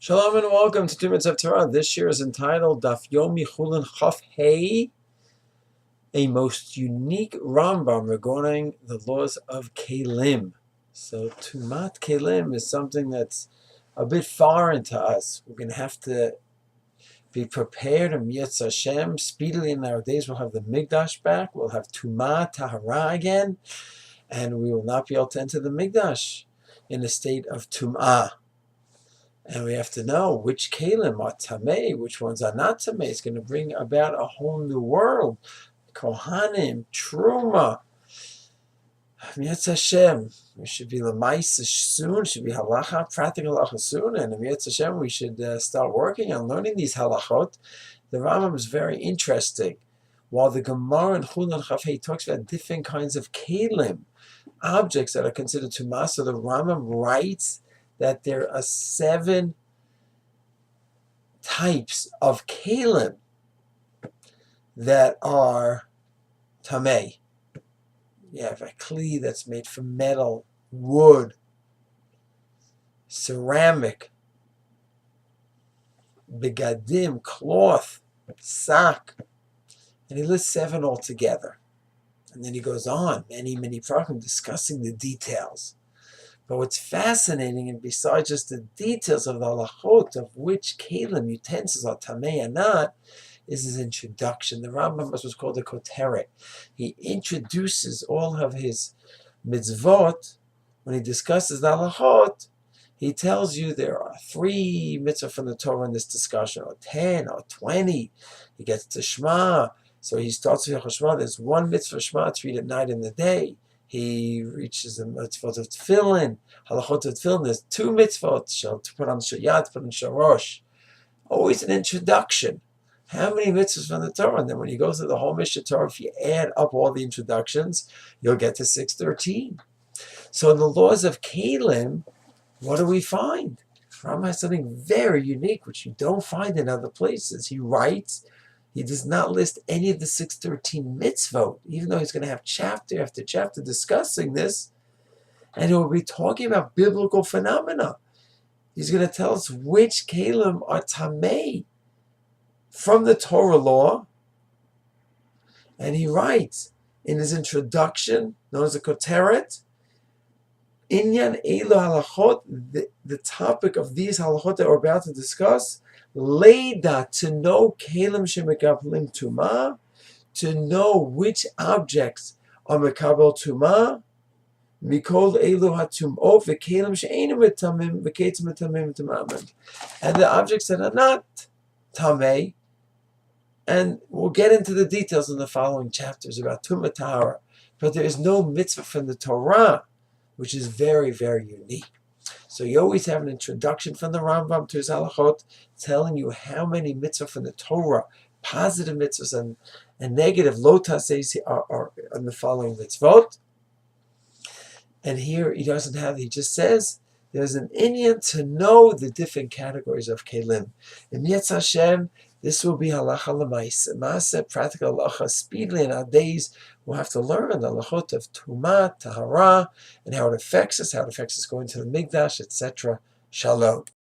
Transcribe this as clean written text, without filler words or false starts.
Shalom and welcome to 2 Minutes of Torah. This year is entitled Daf Yomi Chulin Chaf Hey, a most unique Rambam regarding the laws of Kailim. So Tumat Kailim is something that's a bit foreign to us. We're going to have to be prepared, and Yetz Hashem, speedily in our days we'll have the Mikdash back, we'll have Tumat Tahara again, and we will not be able to enter the Mikdash in a state of Tum'ah. And we have to know which Kailim are Tamei, which ones are not Tamei. It's going to bring about a whole new world. Kohanim, Truma, Yetz Hashem. We should be Lamaisa soon, should be Halacha, practical Halacha soon. And Yetz Hashem, we should start working on learning these Halachot. The Rambam is very interesting. While the Gemara in Chulin Chafei talks about different kinds of Kailim, objects that are considered Tumah, so the Rambam writes that there are 7 types of Kailim that are Tamei. You have a Kli that's made from metal, wood, ceramic, begadim, cloth, sak, and he lists 7 altogether. And then he goes on, many programs discussing the details. But what's fascinating, and besides just the details of the halachot of which Kailim, utensils are tamei or not, is his introduction. The Rambam was called the koteret. He introduces all of his mitzvot. When he discusses the halachot, he tells you there are 3 mitzvot from the Torah in this discussion, or 10, or 20. He gets to Shema. So he starts with Shema. There's 1 mitzvah Shema to read at night and the day. He reaches the mitzvot of tefillin, halachot of tefillin. There's 2 mitzvot, to put on shayat, to put on sharosh. Always an introduction. How many mitzvahs from the Torah? And then when you go through the whole Mishnah Torah, if you add up all the introductions, you'll get to 613. So in the laws of Kailim, what do we find? Rambam has something very unique, which you don't find in other places. He writes, he does not list any of the 613 mitzvot, even though he's going to have chapter after chapter discussing this, and he will be talking about biblical phenomena. He's going to tell us which Kailim are tamei from the Torah law, and he writes in his introduction, known as the Koteret, Inyan Elu Halachot, the topic of these halachot that we're about to discuss, Leida, to know Kailim shemekablim Tumah, to know which objects are mekabel Tumah, Mikol Elu hatumot v'Kailim she'einu metamim v'Keitzim metamim tamamim, and the objects that are not tamei. And we'll get into the details in the following chapters about Tumah Tahara, but there is no mitzvah from the Torah, which is very, very unique. So you always have an introduction from the Rambam to his halachot, telling you how many mitzvah from the Torah, positive mitzvahs and negative lotas are in the following mitzvot. And here he doesn't have, he just says, there's an inyan to know the different categories of Kailim. In Yetz Hashem, this will be halacha l'maaseh, practical halacha. Speedily in our days, we'll have to learn the halachot of Tumah, Tahara, and how it affects us going to the Mikdash, etc. Shalom.